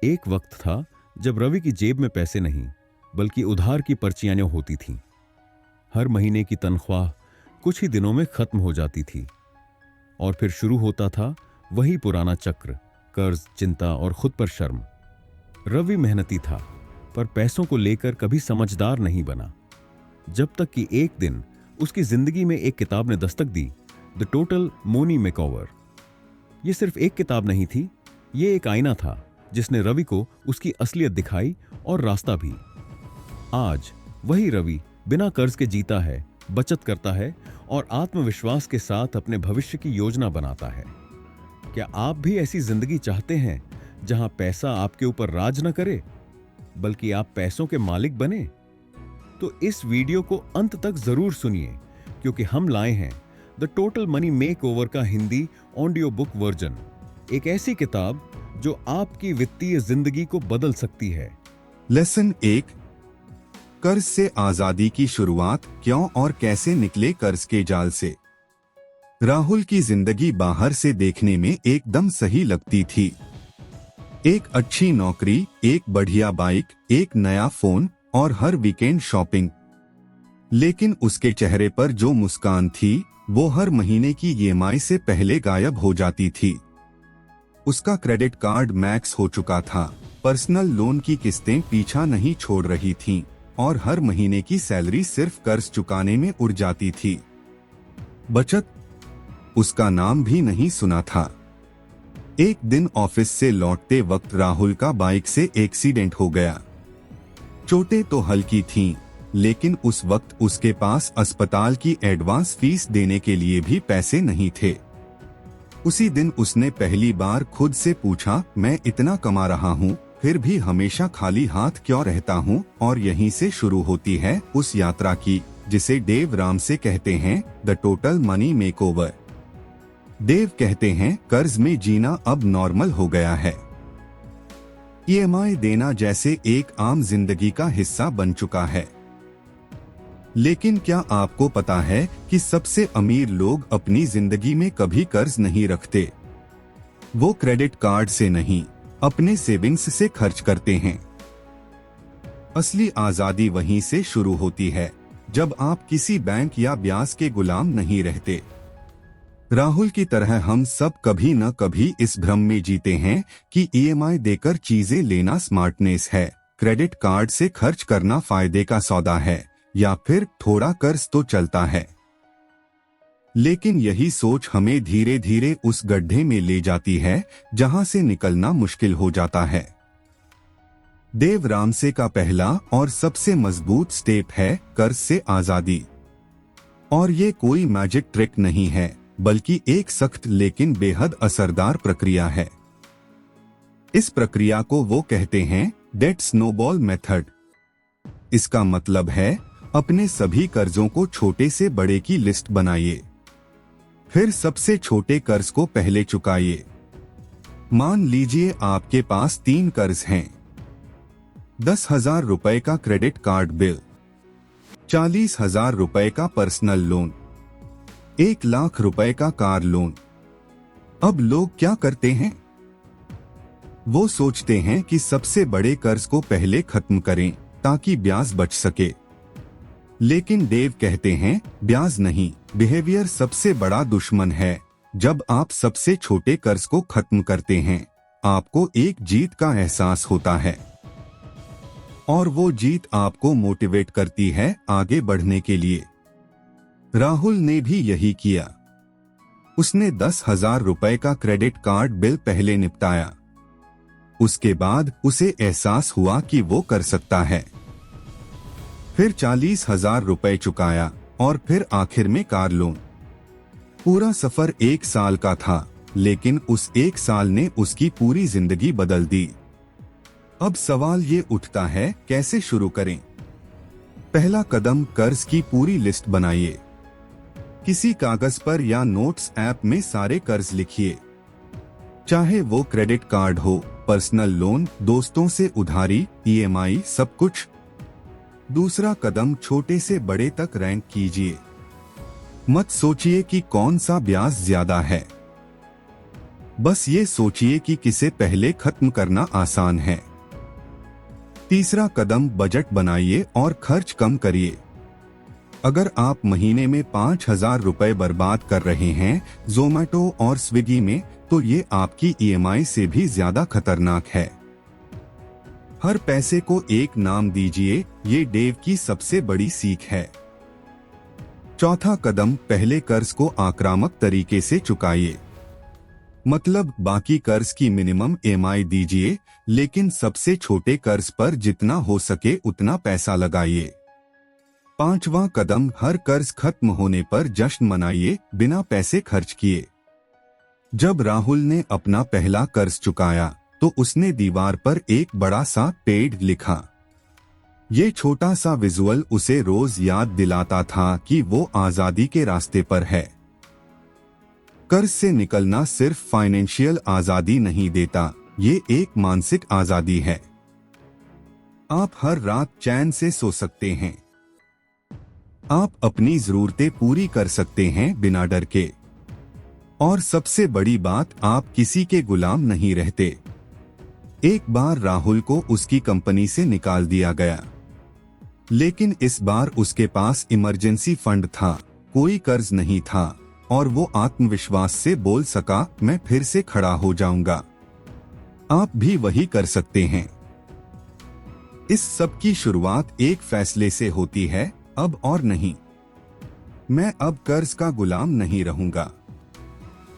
एक वक्त था जब रवि की जेब में पैसे नहीं बल्कि उधार की पर्चियां होती थीं। हर महीने की तनख्वाह कुछ ही दिनों में खत्म हो जाती थी और फिर शुरू होता था वही पुराना चक्र, कर्ज, चिंता और खुद पर शर्म। रवि मेहनती था पर पैसों को लेकर कभी समझदार नहीं बना, जब तक कि एक दिन उसकी जिंदगी में एक किताब ने दस्तक दी, द टोटल मनी मेकओवर। यह सिर्फ एक किताब नहीं थी, यह एक आईना था जिसने रवि को उसकी असलियत दिखाई और रास्ता भी। आज वही रवि बिना कर्ज के जीता है, बचत करता है और आत्मविश्वास के साथ अपने भविष्य की योजना बनाता है। क्या आप भी ऐसी जिंदगी चाहते हैं जहां पैसा आपके ऊपर राज न करे बल्कि आप पैसों के मालिक बने? तो इस वीडियो को अंत तक जरूर सुनिए, क्योंकि हम लाए हैं द टोटल मनी मेकओवर का हिंदी ऑडियो बुक वर्जन, एक ऐसी किताब जो आपकी वित्तीय जिंदगी को बदल सकती है। लेसन 1, कर्ज से आजादी की शुरुआत, क्यों और कैसे निकले कर्ज के जाल से। राहुल की जिंदगी बाहर से देखने में एकदम सही लगती थी। एक अच्छी नौकरी, एक बढ़िया बाइक, एक नया फोन और हर वीकेंड शॉपिंग। लेकिन उसके चेहरे पर जो मुस्कान थी वो हर महीने की ईएमआई से पहले गायब हो जाती थी। उसका क्रेडिट कार्ड मैक्स हो चुका था, पर्सनल लोन की किस्तें पीछा नहीं छोड़ रही थीं और हर महीने की सैलरी सिर्फ कर्ज चुकाने में उड़ जाती थी। बचत, उसका नाम भी नहीं सुना था। एक दिन ऑफिस से लौटते वक्त राहुल का बाइक से एक्सीडेंट हो गया। चोटें तो हल्की थीं, लेकिन उस वक्त उसके पास अस्पताल की एडवांस फीस देने के लिए भी पैसे नहीं थे। उसी दिन उसने पहली बार खुद से पूछा, मैं इतना कमा रहा हूँ फिर भी हमेशा खाली हाथ क्यों रहता हूँ? और यहीं से शुरू होती है उस यात्रा की जिसे डेव रामसे कहते हैं the total money makeover. Dave कहते हैं कर्ज में जीना अब नॉर्मल हो गया है। ईएमआई देना जैसे एक आम जिंदगी का हिस्सा बन चुका है। लेकिन क्या आपको पता है कि सबसे अमीर लोग अपनी जिंदगी में कभी कर्ज नहीं रखते? वो क्रेडिट कार्ड से नहीं, अपने सेविंग्स से खर्च करते हैं। असली आजादी वहीं से शुरू होती है, जब आप किसी बैंक या ब्याज के गुलाम नहीं रहते। राहुल की तरह हम सब कभी न कभी इस भ्रम में जीते हैं कि ईएमआई देकर चीजें लेना स्मार्टनेस है, क्रेडिट कार्ड से खर्च करना फायदे का सौदा है, या फिर थोड़ा कर्ज तो चलता है। लेकिन यही सोच हमें धीरे धीरे उस गड्ढे में ले जाती है जहां से निकलना मुश्किल हो जाता है। डेव रामसे का पहला और सबसे मजबूत स्टेप है कर्ज से आजादी। और ये कोई मैजिक ट्रिक नहीं है, बल्कि एक सख्त लेकिन बेहद असरदार प्रक्रिया है। इस प्रक्रिया को वो कहते हैं डेट स्नोबॉल मेथड। इसका मतलब है अपने सभी कर्जों को छोटे से बड़े की लिस्ट बनाइए, फिर सबसे छोटे कर्ज को पहले चुकाइए। मान लीजिए आपके पास 3 कर्ज हैं। 10,000 रुपए का क्रेडिट कार्ड बिल, 40,000 रुपए का पर्सनल लोन, 1 लाख रुपए का कार लोन। अब लोग क्या करते हैं? वो सोचते हैं कि सबसे बड़े कर्ज को पहले खत्म करें ताकि ब्याज बच सके। लेकिन डेव कहते हैं ब्याज नहीं, बिहेवियर सबसे बड़ा दुश्मन है। जब आप सबसे छोटे कर्ज को खत्म करते हैं, आपको एक जीत का एहसास होता है और वो जीत आपको मोटिवेट करती है आगे बढ़ने के लिए। राहुल ने भी यही किया। उसने 10,000 रुपए का क्रेडिट कार्ड बिल पहले निपटाया। उसके बाद उसे एहसास हुआ कि वो कर सकता है। फिर 40,000 रुपए चुकाया और फिर आखिर में कार लोन। पूरा सफर 1 साल का था, लेकिन उस 1 साल ने उसकी पूरी जिंदगी बदल दी। अब सवाल ये उठता है, कैसे शुरू करें? पहला कदम, कर्ज की पूरी लिस्ट बनाइए। किसी कागज पर या नोट्स ऐप में सारे कर्ज लिखिए, चाहे वो क्रेडिट कार्ड हो, पर्सनल लोन, दोस्तों से उधारी, ईएमआई, सब कुछ। दूसरा कदम, छोटे से बड़े तक रैंक कीजिए। मत सोचिए कि कौन सा ब्याज ज्यादा है, बस ये सोचिए कि किसे पहले खत्म करना आसान है। तीसरा कदम, बजट बनाइए और खर्च कम करिए। अगर आप महीने में 5,000 रुपए बर्बाद कर रहे हैं जोमैटो और स्विगी में, तो ये आपकी ईएमआई से भी ज्यादा खतरनाक है। हर पैसे को एक नाम दीजिए, ये डेव की सबसे बड़ी सीख है। चौथा कदम, पहले कर्ज को आक्रामक तरीके से चुकाइए। मतलब बाकी कर्ज की मिनिमम ईएमआई दीजिए, लेकिन सबसे छोटे कर्ज पर जितना हो सके उतना पैसा लगाइए। पांचवा कदम, हर कर्ज खत्म होने पर जश्न मनाइए बिना पैसे खर्च किए। जब राहुल ने अपना पहला कर्ज चुकाया तो उसने दीवार पर एक बड़ा सा पेड़ लिखा। ये छोटा सा विजुअल उसे रोज याद दिलाता था कि वो आजादी के रास्ते पर है। कर्ज से निकलना सिर्फ फाइनेंशियल आजादी नहीं देता, ये एक मानसिक आजादी है। आप हर रात चैन से सो सकते हैं। आप अपनी जरूरतें पूरी कर सकते हैं बिना डर के। और सबसे बड़ी बात, आप किसी के गुलाम नहीं रहते। एक बार राहुल को उसकी कंपनी से निकाल दिया गया, लेकिन इस बार उसके पास इमरजेंसी फंड था, कोई कर्ज नहीं था और वो आत्मविश्वास से बोल सका, मैं फिर से खड़ा हो जाऊंगा। आप भी वही कर सकते हैं। इस सब की शुरुआत एक फैसले से होती है, अब और नहीं। मैं अब कर्ज का गुलाम नहीं रहूंगा।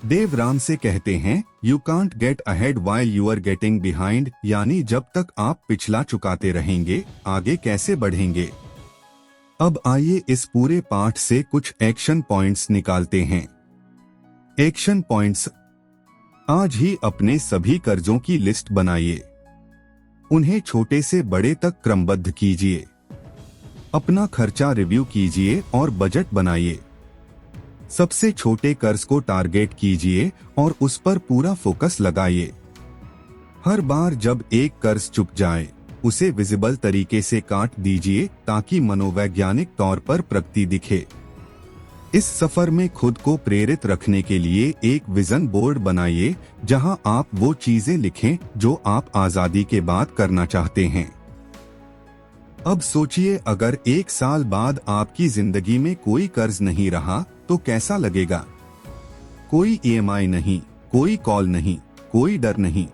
देव राम से कहते हैं, you can't get ahead while you are getting behind, यानी जब तक आप पिछला चुकाते रहेंगे आगे कैसे बढ़ेंगे। अब आइए इस पूरे पाठ से कुछ एक्शन पॉइंट्स निकालते हैं। एक्शन पॉइंट्स, आज ही अपने सभी कर्जों की लिस्ट बनाइए। उन्हें छोटे से बड़े तक क्रमबद्ध कीजिए। अपना खर्चा रिव्यू कीजिए और बजट बनाइए। सबसे छोटे कर्ज को टारगेट कीजिए और उस पर पूरा फोकस लगाइए। हर बार जब एक कर्ज चुक जाए उसे विजिबल तरीके से काट दीजिए ताकि मनोवैज्ञानिक तौर पर प्रगति दिखे। इस सफर में खुद को प्रेरित रखने के लिए एक विजन बोर्ड बनाइए जहां आप वो चीजें लिखें जो आप आजादी के बाद करना चाहते हैं। अब सोचिए, अगर 1 साल बाद आपकी जिंदगी में कोई कर्ज नहीं रहा तो कैसा लगेगा। कोई ईएमआई नहीं, कोई कॉल नहीं, कोई डर नहीं।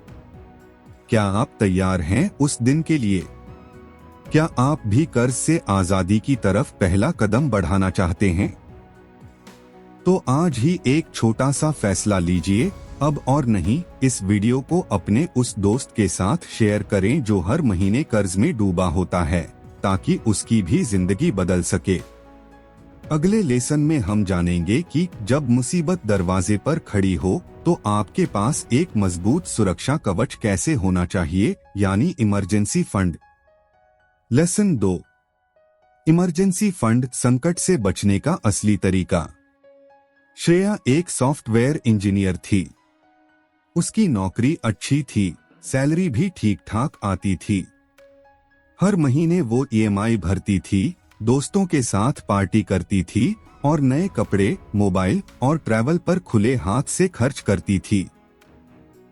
क्या आप तैयार हैं उस दिन के लिए? क्या आप भी कर्ज से आजादी की तरफ पहला कदम बढ़ाना चाहते हैं? तो आज ही एक छोटा सा फैसला लीजिए, अब और नहीं। इस वीडियो को अपने उस दोस्त के साथ शेयर करें जो हर महीने कर्ज में डूबा होता है, ताकि उसकी भी जिंदगी बदल सके। अगले लेसन में हम जानेंगे कि जब मुसीबत दरवाजे पर खड़ी हो तो आपके पास एक मजबूत सुरक्षा कवच कैसे होना चाहिए, यानी emergency fund. Lesson 2, emergency fund, संकट से बचने का असली तरीका। श्रेया एक सॉफ्टवेयर इंजीनियर थी। उसकी नौकरी अच्छी थी, सैलरी भी ठीक ठाक आती थी। हर महीने वो ईएमआई भरती थी, दोस्तों के साथ पार्टी करती थी और नए कपड़े, मोबाइल और ट्रैवल पर खुले हाथ से खर्च करती थी।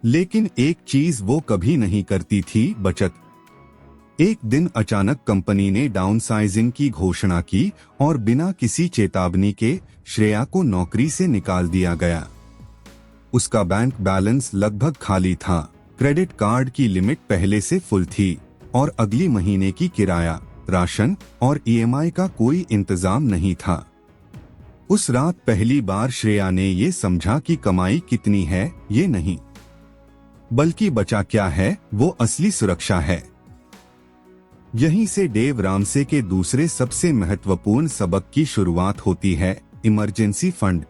लेकिन एक चीज वो कभी नहीं करती थी, बचत। एक दिन अचानक कंपनी ने डाउनसाइजिंग की घोषणा की और बिना किसी चेतावनी के श्रेया को नौकरी से निकाल दिया गया। उसका बैंक बैलेंस लगभग खाली था, क्रेडिट कार्ड की लिमिट पहले से फुल थी और अगली महीने की किराया, राशन और ईएमआई का कोई इंतजाम नहीं था। उस रात पहली बार श्रेया ने ये समझा कि कमाई कितनी है ये नहीं, बल्कि बचा क्या है वो असली सुरक्षा है। यहीं से डेव रामसे के दूसरे सबसे महत्वपूर्ण सबक की शुरुआत होती है, इमरजेंसी फंड।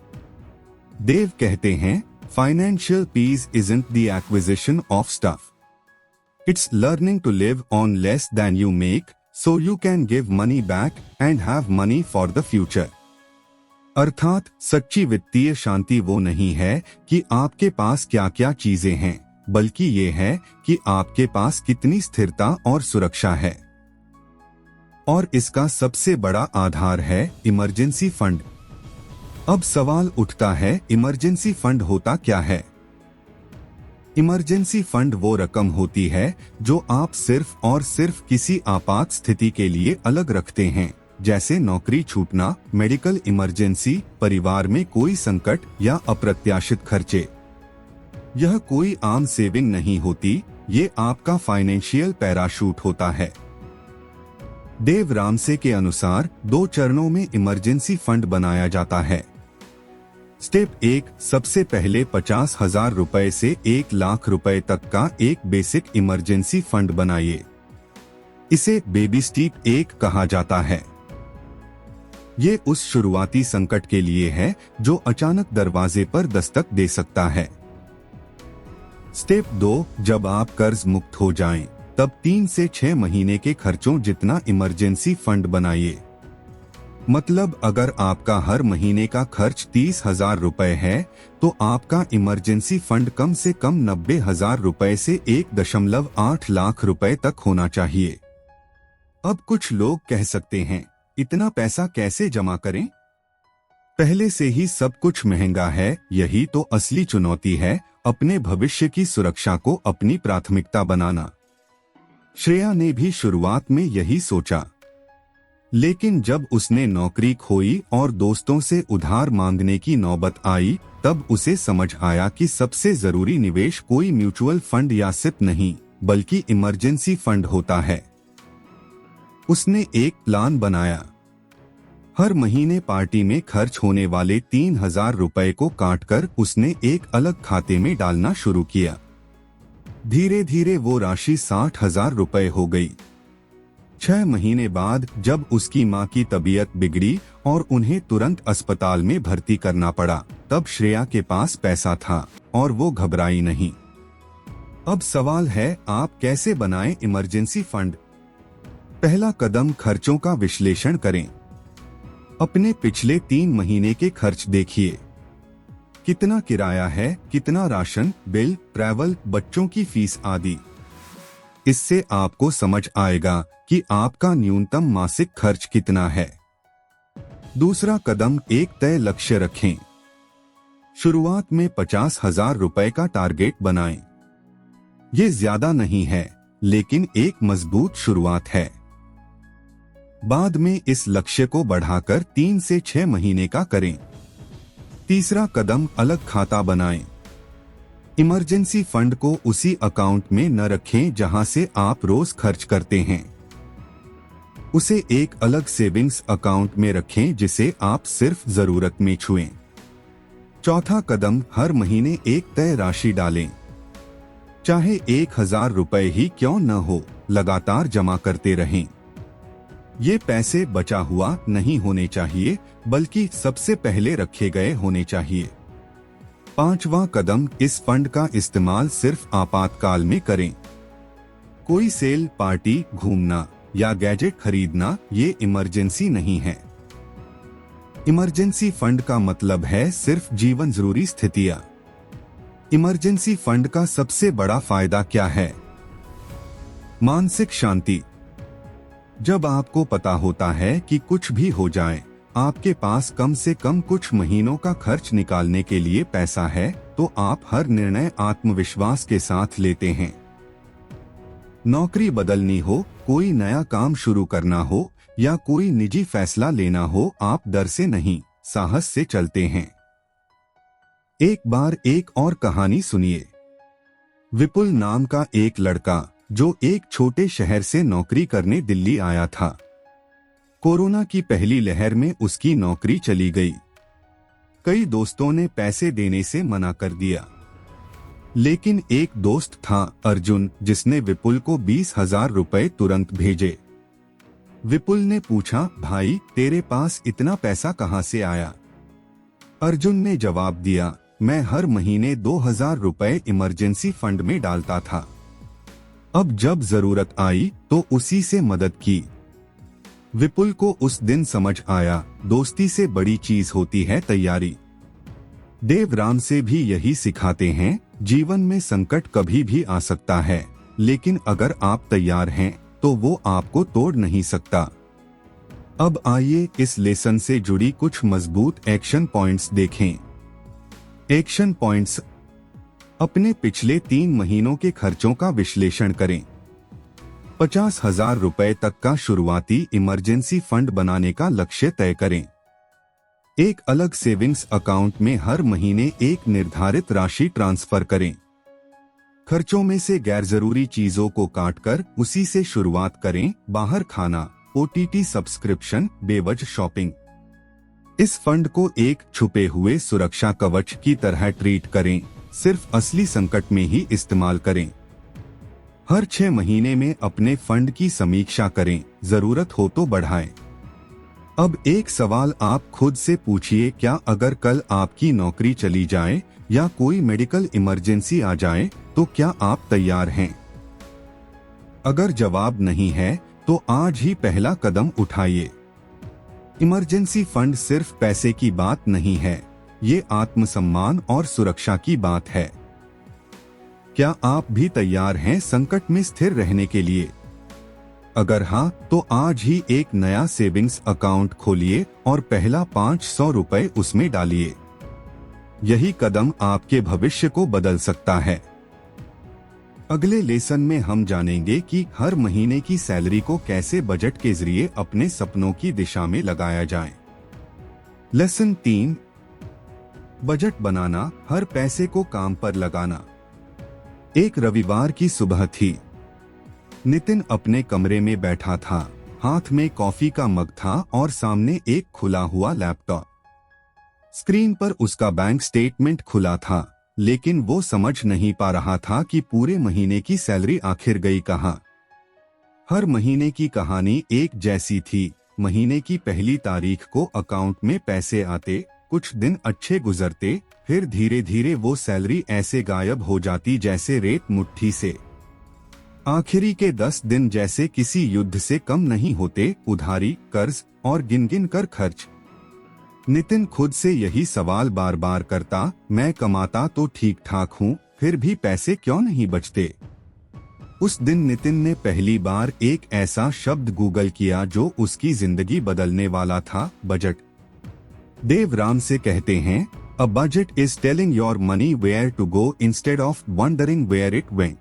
देव कहते हैं, financial peace isn't the acquisition of stuff, it's learning to live on less than you make so you can give money back and have money for the future। अर्थात सच्ची वित्तीय शांति वो नहीं है कि आपके पास क्या क्या चीजें हैं, बल्कि ये है कि आपके पास कितनी स्थिरता और सुरक्षा है। और इसका सबसे बड़ा आधार है इमरजेंसी फंड। अब सवाल उठता है, इमरजेंसी फंड होता क्या है? इमरजेंसी फंड वो रकम होती है जो आप सिर्फ और सिर्फ किसी आपात स्थिति के लिए अलग रखते हैं, जैसे नौकरी छूटना, मेडिकल इमरजेंसी, परिवार में कोई संकट या अप्रत्याशित खर्चे। यह कोई आम सेविंग नहीं होती, ये आपका फाइनेंशियल पैराशूट होता है। देव रामसे के अनुसार 2 चरणों में इमरजेंसी फंड बनाया जाता है। स्टेप 1, सबसे पहले 50,000 रुपए से 1 लाख रुपए तक का एक बेसिक इमरजेंसी फंड बनाइए। इसे बेबी स्टेप 1 कहा जाता है। ये उस शुरुआती संकट के लिए है जो अचानक दरवाजे पर दस्तक दे सकता है। स्टेप 2, जब आप कर्ज मुक्त हो जाएं, तब 3 से 6 महीने के खर्चों जितना इमरजेंसी फंड बनाइए। मतलब अगर आपका हर महीने का खर्च 30,000 रुपए है, तो आपका इमरजेंसी फंड कम से कम 90,000 रुपए से 1.8 लाख रुपए तक होना चाहिए। अब कुछ लोग कह सकते हैं, इतना पैसा कैसे जमा करें? पहले से ही सब कुछ महंगा है, यही तो असली चुनौती है, अपने भविष्य की सुरक्षा को अपनी प्राथमिकता बनाना। श्रेया ने भी शुरुआत में यही सोचा, लेकिन जब उसने नौकरी खोई और दोस्तों से उधार मांगने की नौबत आई, तब उसे समझ आया कि सबसे जरूरी निवेश कोई म्यूचुअल फंड या सिप नहीं, बल्कि इमरजेंसी फंड होता है। उसने एक प्लान बनाया। हर महीने पार्टी में खर्च होने वाले 3,000 रुपए को काटकर उसने एक अलग खाते में डालना शुरू किया। धीरे धीरे वो राशि 60,000 रुपए हो गई। 6 महीने बाद जब उसकी मां की तबीयत बिगड़ी और उन्हें तुरंत अस्पताल में भर्ती करना पड़ा, तब श्रेया के पास पैसा था और वो घबराई नहीं। अब सवाल है, आप कैसे बनाएं इमरजेंसी फंड? पहला कदम, खर्चों का विश्लेषण करें। अपने पिछले 3 महीने के खर्च देखिए। कितना किराया है, कितना राशन, बिल, ट्रैवल, बच्चों की फीस आदि। इससे आपको समझ आएगा कि आपका न्यूनतम मासिक खर्च कितना है। दूसरा कदम, एक तय लक्ष्य रखें। शुरुआत में 50,000 रुपए का टारगेट बनाएं। ये ज्यादा नहीं है, लेकिन एक मजबूत शुरुआत है। बाद में इस लक्ष्य को बढ़ाकर 3 से 6 महीने का करें। तीसरा कदम, अलग खाता बनाएं। इमरजेंसी फंड को उसी अकाउंट में न रखें जहां से आप रोज खर्च करते हैं। उसे एक अलग सेविंग्स अकाउंट में रखें जिसे आप सिर्फ जरूरत में छुएं। चौथा कदम, हर महीने एक तय राशि डालें। चाहे 1,000 रुपए ही क्यों न हो, लगातार जमा करते रहें। ये पैसे बचा हुआ नहीं होने चाहिए, बल्कि सबसे पहले रखे गए होने चाहिए। पांचवा कदम, इस फंड का इस्तेमाल सिर्फ आपातकाल में करें। कोई सेल, पार्टी, घूमना या गैजेट खरीदना ये इमरजेंसी नहीं है। इमरजेंसी फंड का मतलब है सिर्फ जीवन जरूरी स्थितियां। इमरजेंसी फंड का सबसे बड़ा फायदा क्या है? मानसिक शांति। जब आपको पता होता है कि कुछ भी हो जाए, आपके पास कम से कम कुछ महीनों का खर्च निकालने के लिए पैसा है, तो आप हर निर्णय आत्मविश्वास के साथ लेते हैं। नौकरी बदलनी हो, कोई नया काम शुरू करना हो या कोई निजी फैसला लेना हो, आप डर से नहीं, साहस से चलते हैं। एक बार एक और कहानी सुनिए। विपुल नाम का एक लड़का जो एक छोटे शहर से नौकरी करने दिल्ली आया था। कोरोना की पहली लहर में उसकी नौकरी चली गई। कई दोस्तों ने पैसे देने से मना कर दिया, लेकिन एक दोस्त था, अर्जुन, जिसने विपुल को 20,000 रुपए तुरंत भेजे। विपुल ने पूछा, भाई तेरे पास इतना पैसा कहां से आया? अर्जुन ने जवाब दिया, मैं हर महीने 2,000 रुपए इमरजेंसी फंड में डालता था। अब जब जरूरत आई तो उसी से मदद की। विपुल को उस दिन समझ आया, दोस्ती से बड़ी चीज होती है तैयारी। देव राम से भी यही सिखाते हैं, जीवन में संकट कभी भी आ सकता है, लेकिन अगर आप तैयार हैं तो वो आपको तोड़ नहीं सकता। अब आइए इस लेसन से जुड़ी कुछ मजबूत एक्शन पॉइंट्स देखें। Action points. अपने पिछले 3 महीनों के खर्चों का विश्लेषण करें। 50,000 रुपए तक का शुरुआती इमरजेंसी फंड बनाने का लक्ष्य तय करें। एक अलग सेविंग्स अकाउंट में हर महीने एक निर्धारित राशि ट्रांसफर करें। खर्चों में से गैर जरूरी चीजों को काटकर उसी से शुरुआत करें। बाहर खाना, OTT सब्सक्रिप्शन, बेवजह शॉपिंग। इस फंड को एक छुपे हुए सुरक्षा कवच की तरह ट्रीट करें। सिर्फ असली संकट में ही इस्तेमाल करें। हर 6 महीने में अपने फंड की समीक्षा करें, जरूरत हो तो बढ़ाएं। अब एक सवाल आप खुद से पूछिए, क्या अगर कल आपकी नौकरी चली जाए या कोई मेडिकल इमरजेंसी आ जाए तो क्या आप तैयार हैं? अगर जवाब नहीं है तो आज ही पहला कदम उठाइए। इमरजेंसी फंड सिर्फ पैसे की बात नहीं है, ये आत्मसम्मान और सुरक्षा की बात है। क्या आप भी तैयार हैं संकट में स्थिर रहने के लिए? अगर हाँ, तो आज ही एक नया सेविंग्स अकाउंट खोलिए और पहला 500 रुपए उसमें डालिए। यही कदम आपके भविष्य को बदल सकता है। अगले लेसन में हम जानेंगे कि हर महीने की सैलरी को कैसे बजट के जरिए अपने सपनों की दिशा में लगाया जाए। लेसन 3, बजट बनाना, हर पैसे को काम पर लगाना। एक रविवार की सुबह थी। नितिन अपने कमरे में बैठा था। हाथ में कॉफी का मग था और सामने एक खुला हुआ लैपटॉप। स्क्रीन पर उसका बैंक स्टेटमेंट खुला था, लेकिन वो समझ नहीं पा रहा था कि पूरे महीने की सैलरी आखिर गई कहां। हर महीने की कहानी एक जैसी थी। महीने की पहली तारीख को अकाउंट में पैसे आते, कुछ दिन अच्छे गुजरते, फिर धीरे धीरे वो सैलरी ऐसे गायब हो जाती जैसे रेत मुट्ठी से। आखिरी के 10 दिन जैसे किसी युद्ध से कम नहीं होते। उधारी, कर्ज और गिन गिन कर खर्च। नितिन खुद से यही सवाल बार बार करता, मैं कमाता तो ठीक ठाक हूँ, फिर भी पैसे क्यों नहीं बचते? उस दिन नितिन ने पहली बार एक ऐसा शब्द गूगल किया जो उसकी जिंदगी बदलने वाला था, बजट। देव राम से कहते हैं, a budget is telling your money where to go instead of wondering where it went.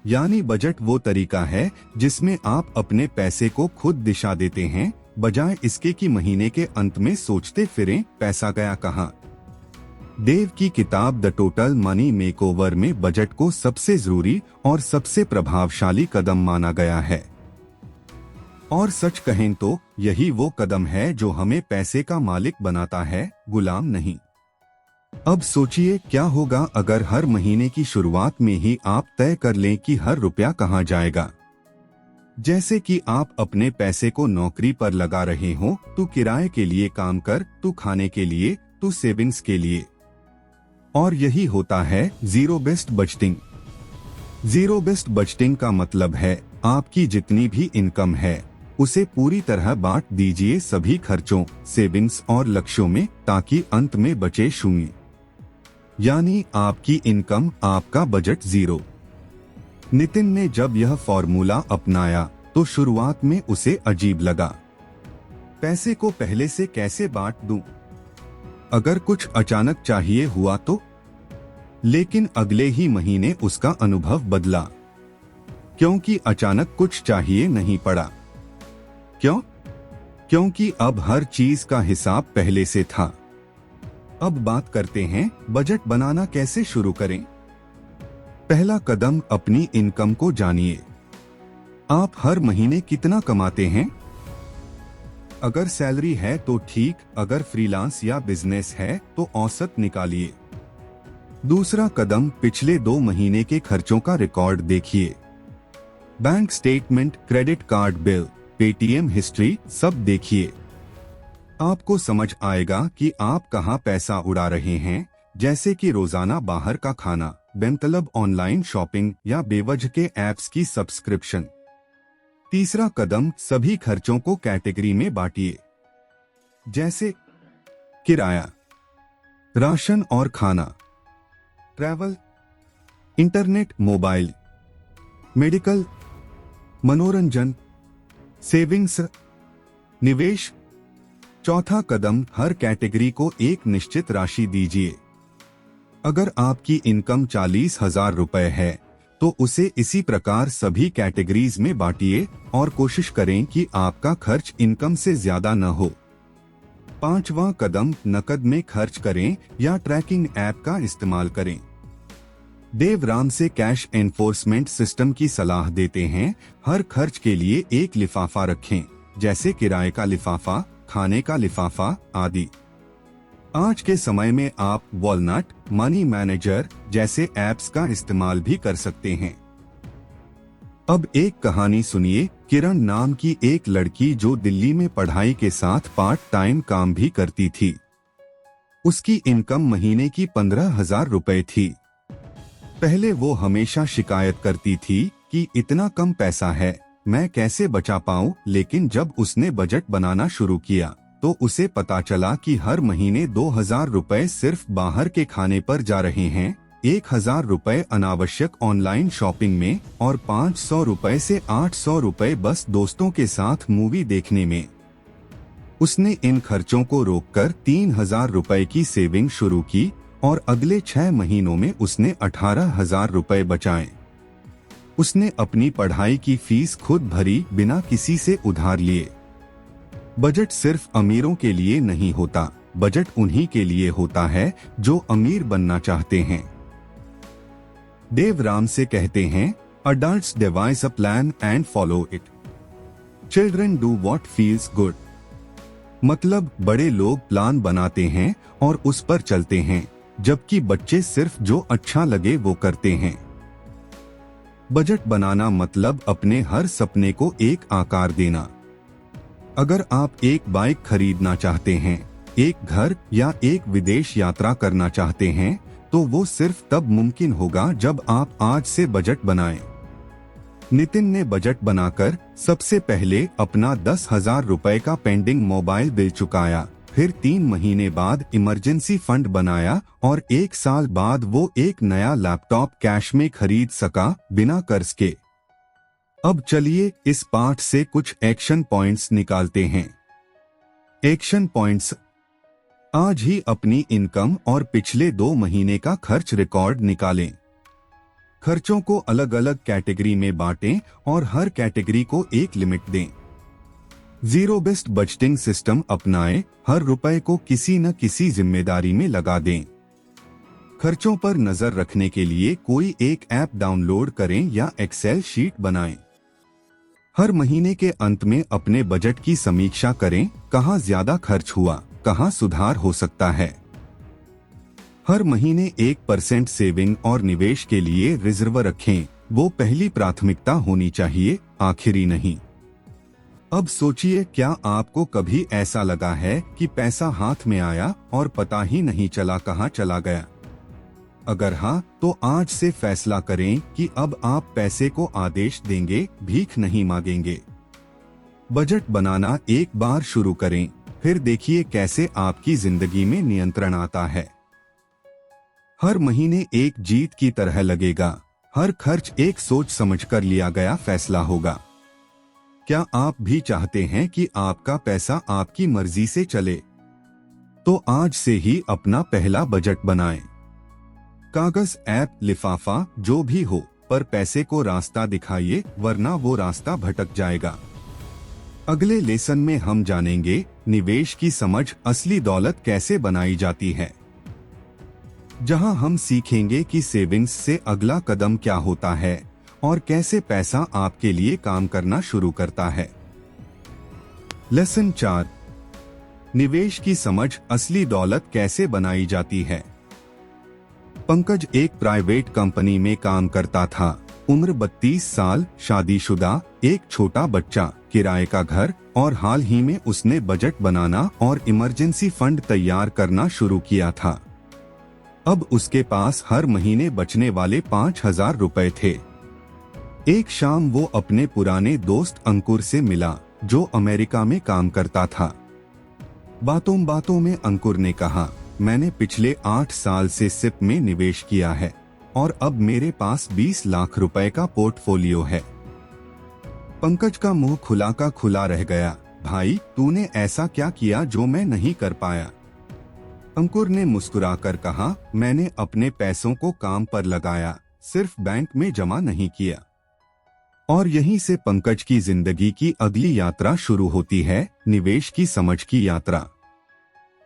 यानी बजट वो तरीका है जिसमें आप अपने पैसे को खुद दिशा देते हैं, बजाय इसके कि महीने के अंत में सोचते फिरें पैसा गया कहां। देव की किताब द टोटल मनी मेकओवर में बजट को सबसे जरूरी और सबसे प्रभावशाली कदम माना गया है। और सच कहें तो यही वो कदम है जो हमें पैसे का मालिक बनाता है, गुलाम नहीं। अब सोचिए क्या होगा अगर हर महीने की शुरुआत में ही आप तय कर लें कि हर रुपया कहां जाएगा। जैसे कि आप अपने पैसे को नौकरी पर लगा रहे हो, तू किराए के लिए काम कर, तू खाने के लिए, तू सेविंग्स के लिए। और यही होता है zero based budgeting. Zero based budgeting का मतलब है आपकी जितनी भी इनकम है उसे पूरी तरह बांट दीजिए सभी खर्चों, सेविंग्स और लक्ष्यों में, ताकि अंत में बचे शून्य। यानी आपकी इनकम, आपका बजट जीरो। नितिन ने जब यह फॉर्मूला अपनाया तो शुरुआत में उसे अजीब लगा। पैसे को पहले से कैसे बांट दूं? अगर कुछ अचानक चाहिए हुआ तो? लेकिन अगले ही महीने उसका अनुभव बदला, क्योंकि अचानक कुछ चाहिए नहीं पड़ा। क्यों? क्योंकि अब हर चीज का हिसाब पहले से था। अब बात करते हैं बजट बनाना कैसे शुरू करें। पहला कदम, अपनी इनकम को जानिए। आप हर महीने कितना कमाते हैं? अगर सैलरी है तो ठीक, अगर फ्रीलांस या बिजनेस है तो औसत निकालिए। दूसरा कदम, पिछले 2 महीने के खर्चों का रिकॉर्ड देखिए। Bank statement, credit card bill, Paytm history सब देखिए। आपको समझ आएगा कि आप कहां पैसा उड़ा रहे हैं, जैसे कि रोजाना बाहर का खाना, बेमतलब ऑनलाइन शॉपिंग या बेवजह के ऐप्स की सब्सक्रिप्शन। तीसरा कदम, सभी खर्चों को कैटेगरी में बांटिए, जैसे किराया, राशन और खाना, ट्रैवल, इंटरनेट, मोबाइल, मेडिकल, मनोरंजन, सेविंग्स, निवेश। चौथा कदम, हर कैटेगरी को एक निश्चित राशि दीजिए। अगर आपकी इनकम 40,000 रुपए है तो उसे इसी प्रकार सभी कैटेगरीज में बांटिए और कोशिश करें कि आपका खर्च इनकम से ज्यादा न हो। 5वां कदम, नकद में खर्च करें या ट्रैकिंग ऐप का इस्तेमाल करें। देव रामसे कैश एनफोर्समेंट सिस्टम की सलाह देते हैं, हर खर्च के लिए एक लिफाफा रखें, जैसे किराए का लिफाफा, खाने का लिफाफा आदि। आज के समय में आप वॉलनट, मनी मैनेजर जैसे ऐप्स का इस्तेमाल भी कर सकते हैं। अब एक कहानी सुनिए। किरण नाम की एक लड़की जो दिल्ली में पढ़ाई के साथ पार्ट टाइम काम भी करती थी। उसकी इनकम महीने की 15,000 रुपए थी। पहले वो हमेशा शिकायत करती थी कि इतना कम पैसा है, मैं कैसे बचा पाऊं, लेकिन जब उसने बजट बनाना शुरू किया तो उसे पता चला कि हर महीने 2,000 रुपए सिर्फ बाहर के खाने पर जा रहे हैं, 1,000 रुपए अनावश्यक ऑनलाइन शॉपिंग में और 500 रुपए से 800 रुपए बस दोस्तों के साथ मूवी देखने में। उसने इन खर्चों को रोककर 3,000 रुपए की सेविंग शुरू की और अगले 6 महीनों में उसने 18,000 रुपए बचाए। उसने अपनी पढ़ाई की फीस खुद भरी, बिना किसी से उधार लिए। बजट सिर्फ अमीरों के लिए नहीं होता, बजट उन्हीं के लिए होता है जो अमीर बनना चाहते हैं। देव रामसे कहते हैं, adults devise a plan and follow it. Children do what feels good. मतलब बड़े लोग प्लान बनाते हैं और उस पर चलते हैं, जबकि बच्चे सिर्फ जो अच्छा लगे वो करते हैं। बजट बनाना मतलब अपने हर सपने को एक आकार देना। अगर आप एक बाइक खरीदना चाहते हैं, एक घर या एक विदेश यात्रा करना चाहते हैं, तो वो सिर्फ तब मुमकिन होगा जब आप आज से बजट बनाएं। नितिन ने बजट बनाकर सबसे पहले अपना 10,000 रुपए का पेंडिंग मोबाइल बिल चुकाया, फिर 3 महीने बाद इमरजेंसी फंड बनाया और 1 साल बाद वो एक नया लैपटॉप कैश में खरीद सका, बिना कर्ज के। अब चलिए इस पाठ से कुछ एक्शन पॉइंट्स निकालते हैं। Action points. आज ही अपनी इनकम और पिछले 2 महीने का खर्च रिकॉर्ड निकालें। खर्चों को अलग अलग कैटेगरी में बांटें और हर कैटेगरी को एक लिमिट दें। जीरो बेस्ड बजटिंग सिस्टम अपनाएं, हर रुपए को किसी न किसी जिम्मेदारी में लगा दें। खर्चों पर नजर रखने के लिए कोई एक ऐप डाउनलोड करें या एक्सेल शीट बनाएं। हर महीने के अंत में अपने बजट की समीक्षा करें, कहां ज्यादा खर्च हुआ, कहां सुधार हो सकता है। हर महीने 1% सेविंग और निवेश के लिए रिजर्व रखें, वो पहली प्राथमिकता होनी चाहिए, आखिरी नहीं। अब सोचिए, क्या आपको कभी ऐसा लगा है कि पैसा हाथ में आया और पता ही नहीं चला कहां चला गया? अगर हाँ, तो आज से फैसला करें कि अब आप पैसे को आदेश देंगे, भीख नहीं मांगेंगे। बजट बनाना एक बार शुरू करें, फिर देखिए कैसे आपकी जिंदगी में नियंत्रण आता है। हर महीने एक जीत की तरह लगेगा, हर खर्च एक सोच समझकर लिया गया फैसला होगा। क्या आप भी चाहते हैं कि आपका पैसा आपकी मर्जी से चले? तो आज से ही अपना पहला बजट बनाएं। कागज, ऐप, लिफाफा जो भी हो, पर पैसे को रास्ता दिखाइए, वरना वो रास्ता भटक जाएगा। अगले लेसन में हम जानेंगे निवेश की समझ, असली दौलत कैसे बनाई जाती है, जहां हम सीखेंगे कि सेविंग्स से अगला कदम क्या होता है और कैसे पैसा आपके लिए काम करना शुरू करता है। लेसन 4, निवेश की समझ, असली दौलत कैसे बनाई जाती है। पंकज एक प्राइवेट कंपनी में काम करता था। उम्र 32 साल, शादीशुदा, एक छोटा बच्चा, किराए का घर और हाल ही में उसने बजट बनाना और इमरजेंसी फंड तैयार करना शुरू किया था। अब उसके पास हर महीने बचने वाले 5,000 रुपए थे। एक शाम वो अपने पुराने दोस्त अंकुर से मिला, जो अमेरिका में काम करता था। बातों बातों में अंकुर ने कहा, मैंने पिछले 8 साल से सिप में निवेश किया है और अब मेरे पास 20 लाख रुपए का पोर्टफोलियो है। पंकज का मुंह खुला का खुला रह गया। भाई, तूने ऐसा क्या किया जो मैं नहीं कर पाया? अंकुर ने मुस्कुराकर कहा, मैंने अपने पैसों को काम पर लगाया, सिर्फ बैंक में जमा नहीं किया। और यहीं से पंकज की जिंदगी की अगली यात्रा शुरू होती है, निवेश की समझ की यात्रा।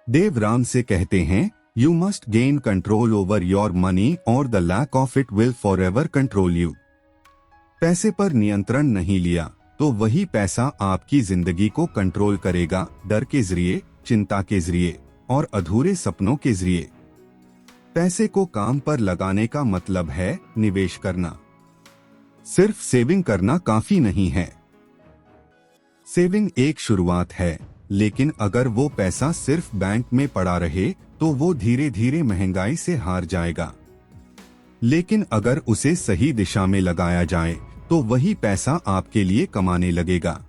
देव राम से कहते हैं, you must gain control over your money और the lack of it will forever control you. पैसे पर नियंत्रण नहीं लिया तो वही पैसा आपकी जिंदगी को कंट्रोल करेगा, डर के जरिए, चिंता के जरिए और अधूरे सपनों के जरिए। पैसे को काम पर लगाने का मतलब है निवेश करना। सिर्फ सेविंग करना काफी नहीं है। सेविंग एक शुरुआत है, लेकिन अगर वो पैसा सिर्फ बैंक में पड़ा रहे तो वो धीरे धीरे महंगाई से हार जाएगा। लेकिन अगर उसे सही दिशा में लगाया जाए तो वही पैसा आपके लिए कमाने लगेगा।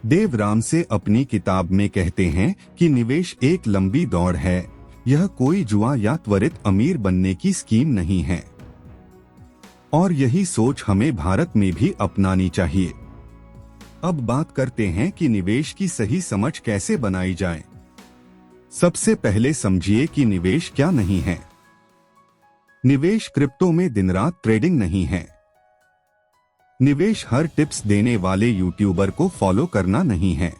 देव राम से अपनी किताब में कहते हैं कि निवेश एक लंबी दौड़ है, यह कोई जुआ या त्वरित अमीर बनने की स्कीम नहीं है। और यही सोच हमें भारत में भी अपनानी चाहिए। अब बात करते हैं कि निवेश की सही समझ कैसे बनाई जाए। सबसे पहले समझिए कि निवेश क्या नहीं है। निवेश क्रिप्टो में दिन रात ट्रेडिंग नहीं है। निवेश हर टिप्स देने वाले यूट्यूबर को फॉलो करना नहीं है।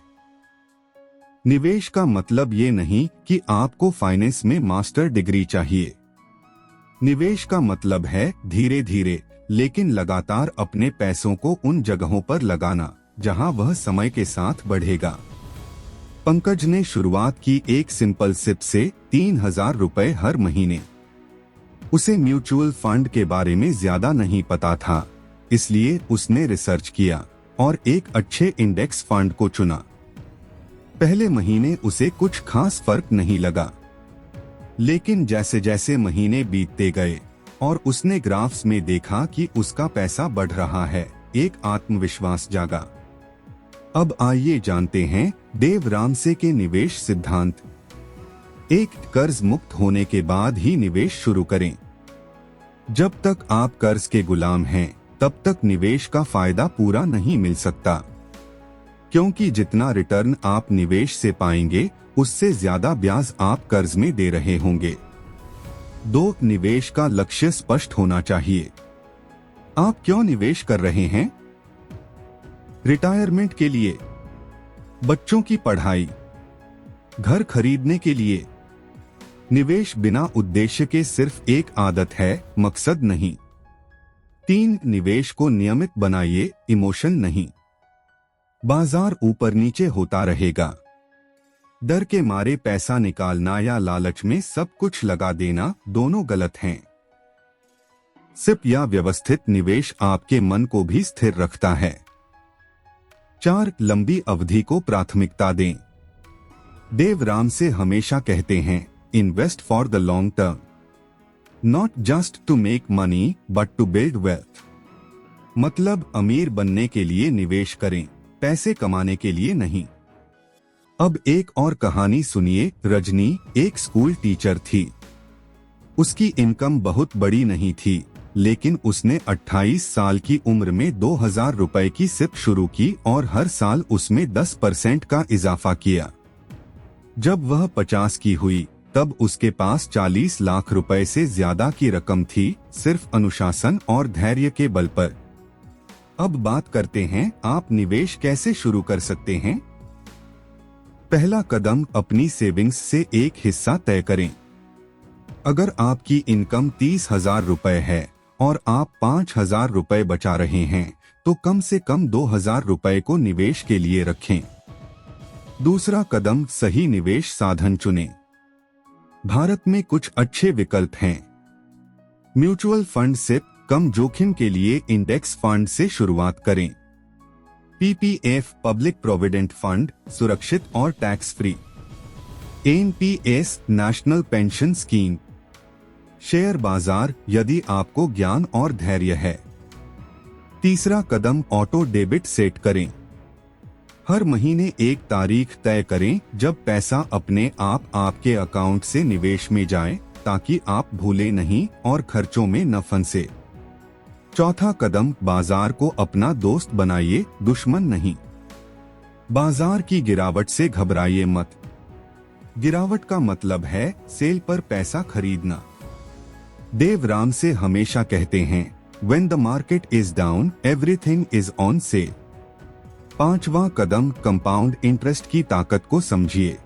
निवेश का मतलब ये नहीं कि आपको फाइनेंस में मास्टर डिग्री चाहिए। निवेश का मतलब है धीरे धीरे लेकिन लगातार अपने पैसों को उन जगहों पर लगाना जहां वह समय के साथ बढ़ेगा। पंकज ने शुरुआत की एक सिंपल सिप से 3,000 रुपए हर महीने। उसे म्यूचुअल फंड के बारे में ज्यादा नहीं पता था, इसलिए उसने रिसर्च किया और एक अच्छे इंडेक्स फंड को चुना। पहले महीने उसे कुछ खास फर्क नहीं लगा, लेकिन जैसे जैसे महीने बीतते गए और उसने ग्राफ्स में देखा कि उसका पैसा बढ़ रहा है, एक आत्मविश्वास जागा। अब आइए जानते हैं देव राम से के निवेश सिद्धांत। एक, कर्ज मुक्त होने के बाद ही निवेश शुरू करें। जब तक आप कर्ज के गुलाम हैं, तब तक निवेश का फायदा पूरा नहीं मिल सकता, क्योंकि जितना रिटर्न आप निवेश से पाएंगे उससे ज्यादा ब्याज आप कर्ज में दे रहे होंगे। 2, निवेश का लक्ष्य स्पष्ट होना चाहिए। आप क्यों निवेश कर रहे हैं? रिटायरमेंट के लिए, बच्चों की पढ़ाई, घर खरीदने के लिए। निवेश बिना उद्देश्य के सिर्फ एक आदत है, मकसद नहीं। 3, निवेश को नियमित बनाइए, इमोशन नहीं। बाजार ऊपर नीचे होता रहेगा। डर के मारे पैसा निकालना या लालच में सब कुछ लगा देना दोनों गलत हैं। सिप या व्यवस्थित निवेश आपके मन को भी स्थिर रखता है। 4, लंबी अवधि को प्राथमिकता दें। देव राम से हमेशा कहते हैं, invest for the long term, not just to make money but to build wealth. मतलब अमीर बनने के लिए निवेश करें, पैसे कमाने के लिए नहीं। अब एक और कहानी सुनिए। रजनी एक स्कूल टीचर थी। उसकी इनकम बहुत बड़ी नहीं थी, लेकिन उसने 28 साल की उम्र में 2,000 रुपए की सिप शुरू की और हर साल उसमें 10% का इजाफा किया। जब वह 50 की हुई, तब उसके पास 40 लाख रुपए से ज्यादा की रकम थी, सिर्फ अनुशासन और धैर्य के बल पर। अब बात करते हैं आप निवेश कैसे शुरू कर सकते हैं। पहला कदम, अपनी सेविंग्स से एक हिस्सा तय करें। अगर आपकी इनकम 30,000 रुपए है और आप 5,000 रुपए बचा रहे हैं, तो कम से कम 2,000 रुपए को निवेश के लिए रखें। दूसरा कदम, सही निवेश साधन चुनें। भारत में कुछ अच्छे विकल्प हैं। म्यूचुअल फंड से कम जोखिम के लिए इंडेक्स फंड से शुरुआत करें। पीपीएफ, पब्लिक प्रोविडेंट फंड, सुरक्षित और tax free. NPS, national pension scheme. Share बाजार, यदि आपको ज्ञान और धैर्य है। तीसरा कदम, ऑटो डेबिट सेट करें। हर महीने एक तारीख तय करें जब पैसा अपने आप आपके अकाउंट से निवेश में जाए, ताकि आप भूले नहीं और खर्चों में न फंसे। चौथा कदम, बाजार को अपना दोस्त बनाइए, दुश्मन नहीं। बाजार की गिरावट से घबराइए मत। गिरावट का मतलब है सेल पर पैसा खरीदना। देव राम से हमेशा कहते हैं, When the market is down, everything is on sale। 5वां कदम कंपाउंड इंटरेस्ट की ताकत को समझिए।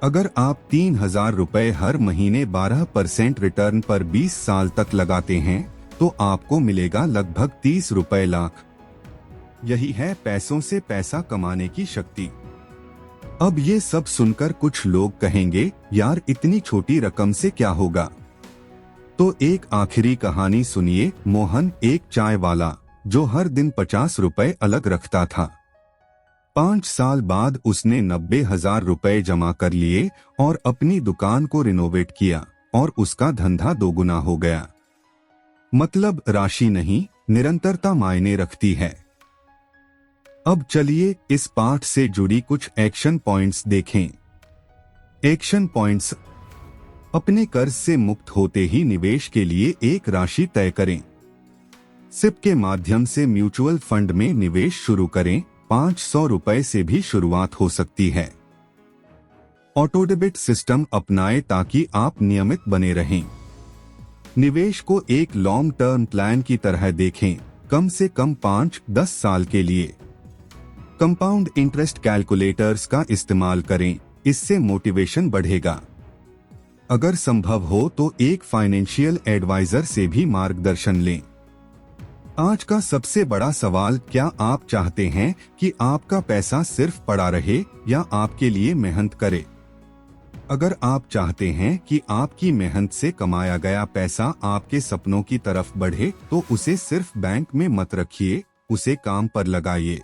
अगर आप 3,000 रुपए हर महीने 12% रिटर्न पर 20 साल तक लगाते हैं तो आपको मिलेगा लगभग 30 रुपए लाख। यही है पैसों से पैसा कमाने की शक्ति। अब ये सब सुनकर कुछ लोग कहेंगे, यार इतनी छोटी रकम से क्या होगा। तो एक आखिरी कहानी सुनिए। मोहन एक चाय वाला जो हर दिन 50 रुपए अलग रखता था। 5 साल बाद उसने 90,000 रुपए जमा कर लिए और अपनी दुकान को रिनोवेट किया और उसका धंधा दोगुना हो गया। मतलब राशि नहीं, निरंतरता मायने रखती है। अब चलिए इस पाठ से जुड़ी कुछ एक्शन पॉइंट्स देखें। एक्शन पॉइंट्स: अपने कर्ज से मुक्त होते ही निवेश के लिए एक राशि तय करें। सिप के माध्यम से म्यूचुअल फंड में निवेश शुरू करें। 500 रुपए से भी शुरुआत हो सकती है। ऑटो डेबिट सिस्टम अपनाएं ताकि आप नियमित बने रहें। निवेश को एक लॉन्ग टर्म प्लान की तरह देखें, कम से कम 5-10 साल के लिए। कंपाउंड इंटरेस्ट कैलकुलेटर्स का इस्तेमाल करें, इससे मोटिवेशन बढ़ेगा। अगर संभव हो तो एक फाइनेंशियल एडवाइजर से भी मार्गदर्शन लें। आज का सबसे बड़ा सवाल, क्या आप चाहते हैं कि आपका पैसा सिर्फ पड़ा रहे या आपके लिए मेहनत करे? अगर आप चाहते हैं कि आपकी मेहनत से कमाया गया पैसा आपके सपनों की तरफ बढ़े तो उसे सिर्फ बैंक में मत रखिए, उसे काम पर लगाइए।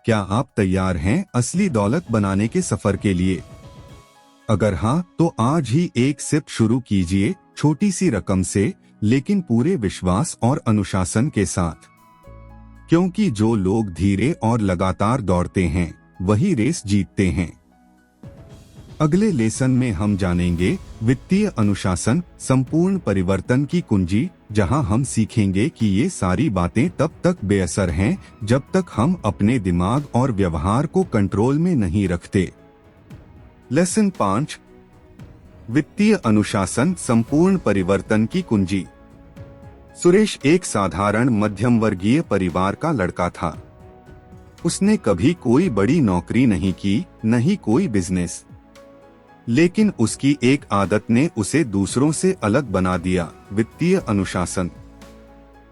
क्या आप तैयार हैं असली दौलत बनाने के सफर के लिए? अगर हाँ, तो आज ही एक सिप शुरू कीजिए, छोटी सी रकम से, लेकिन पूरे विश्वास और अनुशासन के साथ। क्योंकि जो लोग धीरे और लगातार दौड़ते हैं वही रेस जीतते हैं। अगले लेसन में हम जानेंगे वित्तीय अनुशासन, संपूर्ण परिवर्तन की कुंजी, जहां हम सीखेंगे कि ये सारी बातें तब तक बेअसर हैं जब तक हम अपने दिमाग और व्यवहार को कंट्रोल में नहीं रखते। लेसन 5, वित्तीय अनुशासन, संपूर्ण परिवर्तन की कुंजी। सुरेश एक साधारण मध्यम वर्गीय परिवार का लड़का था। उसने कभी कोई बड़ी नौकरी नहीं की, न ही कोई बिजनेस। लेकिन उसकी एक आदत ने उसे दूसरों से अलग बना दिया, वित्तीय अनुशासन।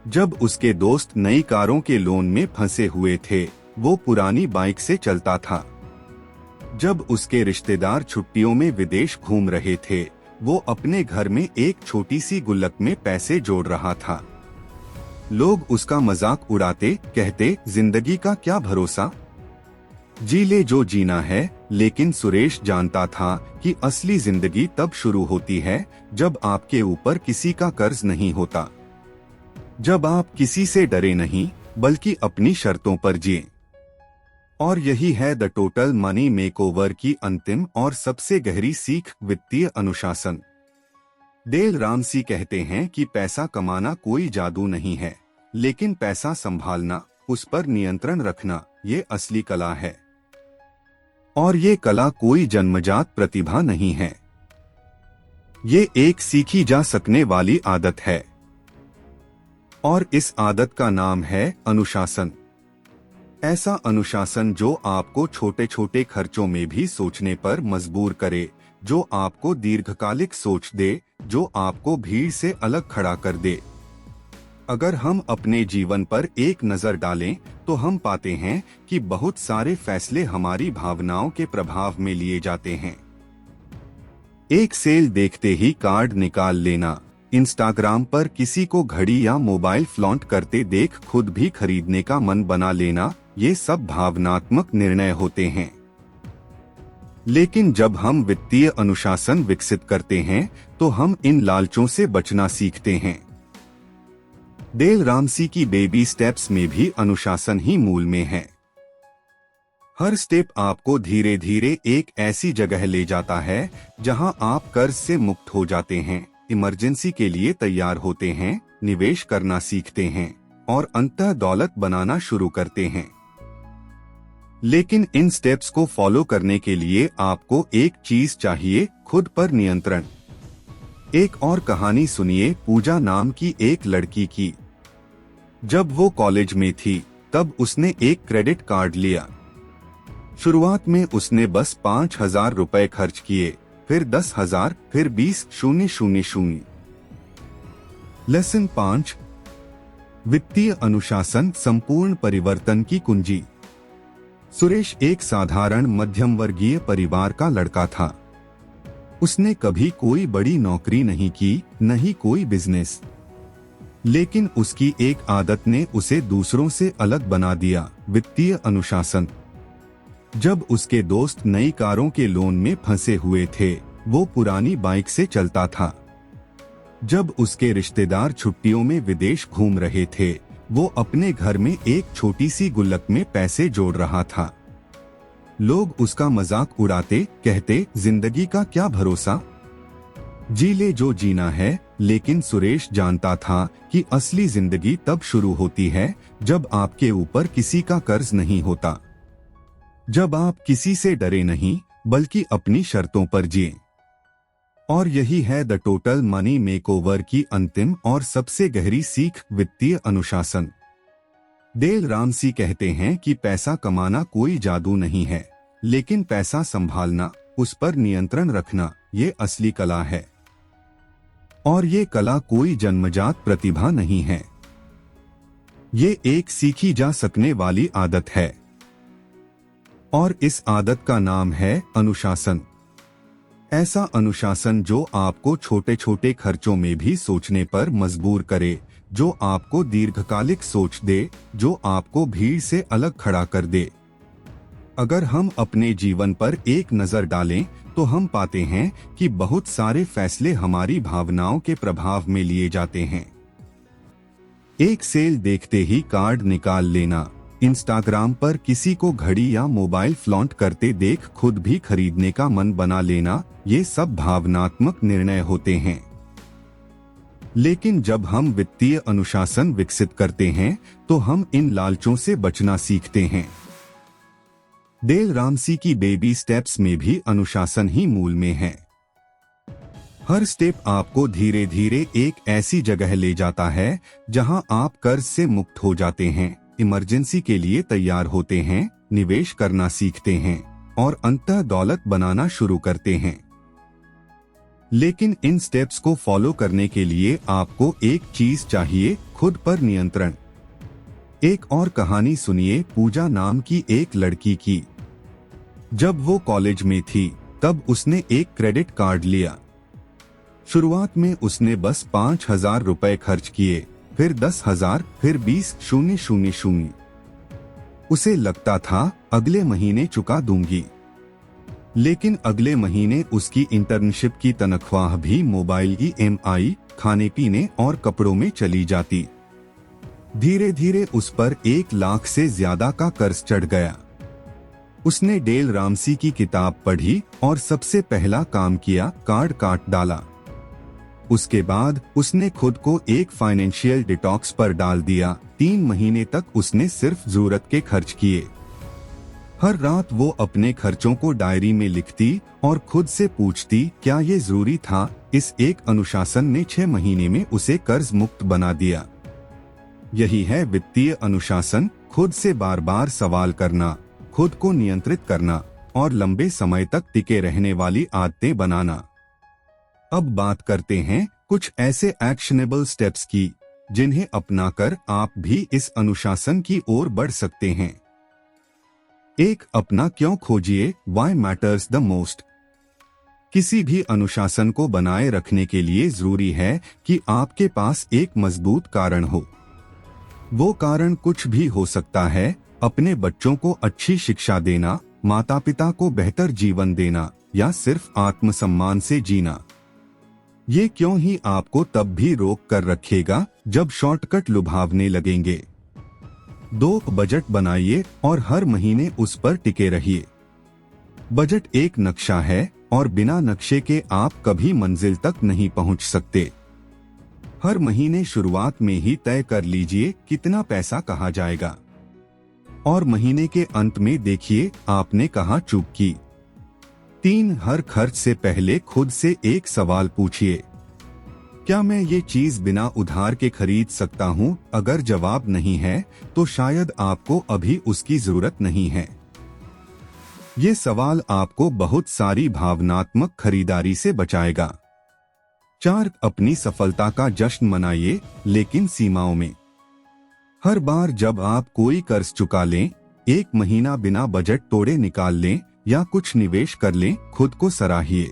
जब उसके दोस्त नई कारों के लोन में फंसे हुए थे, वो पुरानी बाइक से चलता था। जब उसके रिश्तेदार छुट्टियों में विदेश घूम रहे थे, वो अपने घर में एक छोटी सी गुल्लक में पैसे जोड़ रहा था। लोग उसका मजाक उड़ाते, कहते, जिंदगी का क्या भरोसा, जी ले जो जीना है। लेकिन सुरेश जानता था कि असली जिंदगी तब शुरू होती है जब आपके ऊपर किसी का कर्ज नहीं होता, जब आप किसी से डरे नहीं बल्कि अपनी शर्तों पर जिए। और यही है द टोटल मनी मेकओवर की अंतिम और सबसे गहरी सीख, वित्तीय अनुशासन। डेल रामसी कहते हैं कि पैसा कमाना कोई जादू नहीं है, लेकिन पैसा संभालना, उस पर नियंत्रण रखना, ये असली कला है। और ये कला कोई जन्मजात प्रतिभा नहीं है, ये एक सीखी जा सकने वाली आदत है। और इस आदत का नाम है अनुशासन। ऐसा अनुशासन जो आपको छोटे छोटे खर्चों में भी सोचने पर मजबूर करे, जो आपको दीर्घकालिक सोच दे, जो आपको भीड़ से अलग खड़ा कर दे। अगर हम अपने जीवन पर एक नजर डालें तो हम पाते हैं कि बहुत सारे फैसले हमारी भावनाओं के प्रभाव में लिए जाते हैं। एक सेल देखते ही कार्ड निकाल लेना, इंस्टाग्राम पर किसी को घड़ी या मोबाइल फ्लॉन्ट करते देख खुद भी खरीदने का मन बना लेना, ये सब भावनात्मक निर्णय होते हैं। लेकिन जब हम वित्तीय अनुशासन विकसित करते हैं तो हम इन लालचों से बचना सीखते हैं। डेल रामसी की बेबी स्टेप्स में भी अनुशासन ही मूल में है। हर स्टेप आपको धीरे धीरे एक ऐसी जगह ले जाता है जहां आप कर्ज से मुक्त हो जाते हैं, इमरजेंसी के लिए तैयार होते हैं, निवेश करना सीखते हैं और अंततः दौलत बनाना शुरू करते हैं। लेकिन इन स्टेप्स को फॉलो करने के लिए आपको एक चीज चाहिए, खुद पर नियंत्रण। एक और कहानी सुनिए पूजा नाम की एक लड़की की। जब वो कॉलेज में थी तब उसने एक क्रेडिट कार्ड लिया। शुरुआत में उसने बस 5,000 रुपए खर्च किए, फिर 10,000, फिर 20,000। लेसन 5, वित्तीय अनुशासन संपूर्ण परिवर्तन की कुंजी। सुरेश एक साधारण मध्यम वर्गीय परिवार का लड़का था। उसने कभी कोई बड़ी नौकरी नहीं की, न ही कोई बिजनेस। लेकिन उसकी एक आदत ने उसे दूसरों से अलग बना दिया, वित्तीय अनुशासन। जब उसके दोस्त नई कारों के लोन में फंसे हुए थे, वो पुरानी बाइक से चलता था। जब उसके रिश्तेदार छुट्टियों में विदेश घूम रहे थे, वो अपने घर में एक छोटी सी गुल्लक में पैसे जोड़ रहा था। लोग उसका मजाक उड़ाते, कहते जिंदगी का क्या भरोसा, जी ले जो जीना है। लेकिन सुरेश जानता था कि असली जिंदगी तब शुरू होती है जब आपके ऊपर किसी का कर्ज नहीं होता, जब आप किसी से डरे नहीं बल्कि अपनी शर्तों पर जिए। और यही है द टोटल मनी मेकओवर की अंतिम और सबसे गहरी सीख, वित्तीय अनुशासन। डेल रामसी कहते हैं कि पैसा कमाना कोई जादू नहीं है, लेकिन पैसा संभालना, उस पर नियंत्रण रखना, ये असली कला है। और ये कला कोई जन्मजात प्रतिभा नहीं है, ये एक सीखी जा सकने वाली आदत है। और इस आदत का नाम है अनुशासन। ऐसा अनुशासन जो आपको छोटे छोटे खर्चों में भी सोचने पर मजबूर करे, जो आपको दीर्घकालिक सोच दे, जो आपको भीड़ से अलग खड़ा कर दे। अगर हम अपने जीवन पर एक नजर डालें तो हम पाते हैं कि बहुत सारे फैसले हमारी भावनाओं के प्रभाव में लिए जाते हैं। एक सेल देखते ही कार्ड निकाल लेना, इंस्टाग्राम पर किसी को घड़ी या मोबाइल फ्लॉन्ट करते देख खुद भी खरीदने का मन बना लेना, ये सब भावनात्मक निर्णय होते हैं। लेकिन जब हम वित्तीय अनुशासन विकसित करते हैं तो हम इन लालचों से बचना सीखते हैं। डेल रामसी की बेबी स्टेप्स में भी अनुशासन ही मूल में है। हर स्टेप आपको धीरे धीरे एक ऐसी जगह ले जाता है जहां आप कर्ज से मुक्त हो जाते हैं, इमरजेंसी के लिए तैयार होते हैं, निवेश करना सीखते हैं और अंततः दौलत बनाना शुरू करते हैं। लेकिन इन स्टेप्स को फॉलो करने के लिए आपको एक चीज चाहिए, खुद पर नियंत्रण। एक और कहानी सुनिए पूजा नाम की एक लड़की की। जब वो कॉलेज में थी तब उसने एक क्रेडिट कार्ड लिया। शुरुआत में उसने बस 5,000 रुपए खर्च किए, फिर 10,000, फिर 20,000। उसे लगता था अगले महीने चुका दूंगी। लेकिन अगले महीने उसकी इंटर्नशिप की तनख्वाह भी मोबाइल की EMI, खाने पीने और कपड़ों में चली जाती। धीरे धीरे उस पर 1 लाख से ज्यादा का कर्ज चढ़ गया। उसने डेल रामसी की किताब पढ़ी और सबसे पहला काम किया, कार्ड काट डाला। उसके बाद उसने खुद को एक फाइनेंशियल डिटॉक्स पर डाल दिया। 3 महीने तक उसने सिर्फ जरूरत के खर्च किए। हर रात वो अपने खर्चों को डायरी में लिखती और खुद से पूछती, क्या ये जरूरी था? इस एक अनुशासन ने 6 महीने में उसे कर्ज मुक्त बना दिया। यही है वित्तीय अनुशासन, खुद से बार बार सवाल करना, खुद को नियंत्रित करना और लंबे समय तक टिके रहने वाली आदतें बनाना। अब बात करते हैं कुछ ऐसे एक्शनेबल स्टेप्स की जिन्हें अपनाकर आप भी इस अनुशासन की ओर बढ़ सकते हैं। 1. अपना क्यों खोजिए, व्हाई मैटर्स द मोस्ट। किसी भी अनुशासन को बनाए रखने के लिए जरूरी है कि आपके पास एक मजबूत कारण हो। वो कारण कुछ भी हो सकता है, अपने बच्चों को अच्छी शिक्षा देना, माता पिता को बेहतर जीवन देना या सिर्फ आत्मसम्मान से जीना। ये क्यों ही आपको तब भी रोक कर रखेगा जब शॉर्टकट लुभावने लगेंगे। 2. बजट बनाइए और हर महीने उस पर टिके रहिए। बजट एक नक्शा है और बिना नक्शे के आप कभी मंजिल तक नहीं पहुंच सकते। हर महीने शुरुआत में ही तय कर लीजिए कितना पैसा कहाँ जाएगा। और महीने के अंत में देखिए आपने कहाँ चूक की। 3 हर खर्च से पहले खुद से एक सवाल पूछिए, क्या मैं ये चीज बिना उधार के खरीद सकता हूँ? अगर जवाब नहीं है तो शायद आपको अभी उसकी जरूरत नहीं है। ये सवाल आपको बहुत सारी भावनात्मक खरीदारी से बचाएगा। 4 अपनी सफलता का जश्न मनाइए, लेकिन सीमाओं में। हर बार जब आप कोई कर्ज चुका लें, 1 महीना बिना बजट तोड़े निकाल लें या कुछ निवेश कर लें, खुद को सराहिए।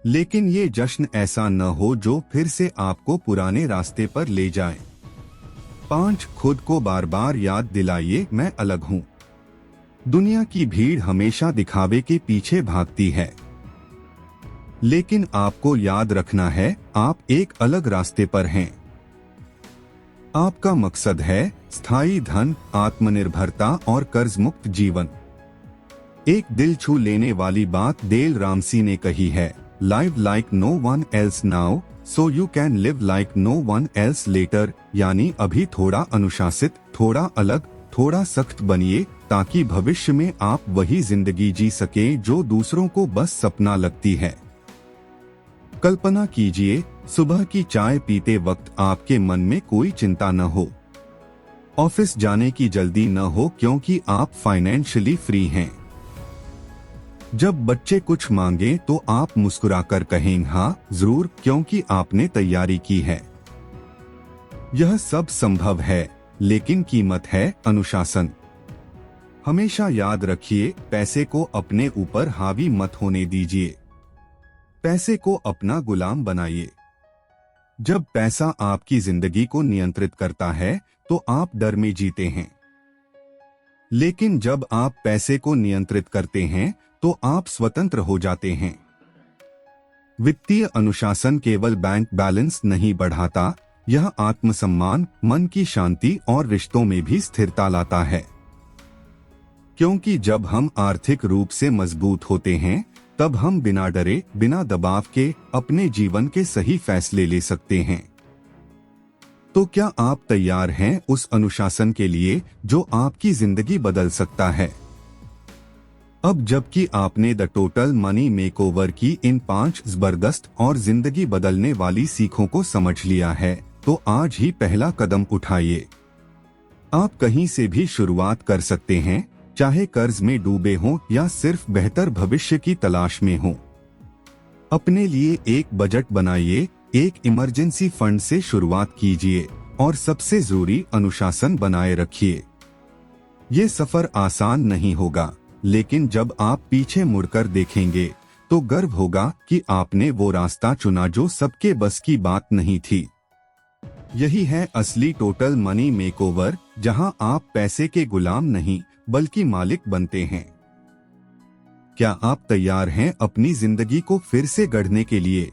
लेकिन ये जश्न ऐसा न हो जो फिर से आपको पुराने रास्ते पर ले जाए। 5 खुद को बार बार याद दिलाइए, मैं अलग हूँ। दुनिया की भीड़ हमेशा दिखावे के पीछे भागती है, लेकिन आपको याद रखना है आप एक अलग रास्ते पर हैं। आपका मकसद है स्थायी धन, आत्मनिर्भरता और कर्ज मुक्त जीवन। एक दिल छू लेने वाली बात डेल रामसी ने कही है, Live like no one else now, so you can live like no one else later। यानी अभी थोड़ा अनुशासित, थोड़ा अलग, थोड़ा सख्त बनिए, ताकि भविष्य में आप वही जिंदगी जी सकें जो दूसरों को बस सपना लगती है। कल्पना कीजिए, सुबह की चाय पीते वक्त आपके मन में कोई चिंता न हो, ऑफिस जाने की जल्दी न हो क्योंकि आप फाइनेंशियली फ्री हैं। जब बच्चे कुछ मांगे तो आप मुस्कुराकर कहें हाँ जरूर, क्योंकि आपने तैयारी की है। यह सब संभव है, लेकिन कीमत है अनुशासन। हमेशा याद रखिए, पैसे को अपने ऊपर हावी मत होने दीजिए, पैसे को अपना गुलाम बनाइए। जब पैसा आपकी जिंदगी को नियंत्रित करता है तो आप डर में जीते हैं, लेकिन जब आप पैसे को नियंत्रित करते हैं तो आप स्वतंत्र हो जाते हैं। वित्तीय अनुशासन केवल बैंक बैलेंस नहीं बढ़ाता, यह आत्मसम्मान, मन की शांति और रिश्तों में भी स्थिरता लाता है। क्योंकि जब हम आर्थिक रूप से मजबूत होते हैं, तब हम बिना डरे, बिना दबाव के अपने जीवन के सही फैसले ले सकते हैं। तो क्या आप तैयार हैं उस अनुशासन के लिए जो आपकी जिंदगी बदल सकता है? अब जबकि आपने द टोटल मनी मेकओवर की इन 5 जबरदस्त और जिंदगी बदलने वाली सीखों को समझ लिया है, तो आज ही पहला कदम उठाइए। आप कहीं से भी शुरुआत कर सकते हैं, चाहे कर्ज में डूबे हों या सिर्फ बेहतर भविष्य की तलाश में हों। अपने लिए एक बजट बनाइए, एक इमरजेंसी फंड से शुरुआत कीजिए और सबसे जरूरी अनुशासन बनाए रखिए। ये सफर आसान नहीं होगा, लेकिन जब आप पीछे मुड़कर देखेंगे तो गर्व होगा कि आपने वो रास्ता चुना जो सबके बस की बात नहीं थी। यही है असली टोटल मनी मेकओवर, जहां आप पैसे के गुलाम नहीं बल्कि मालिक बनते हैं। क्या आप तैयार हैं अपनी जिंदगी को फिर से गढ़ने के लिए?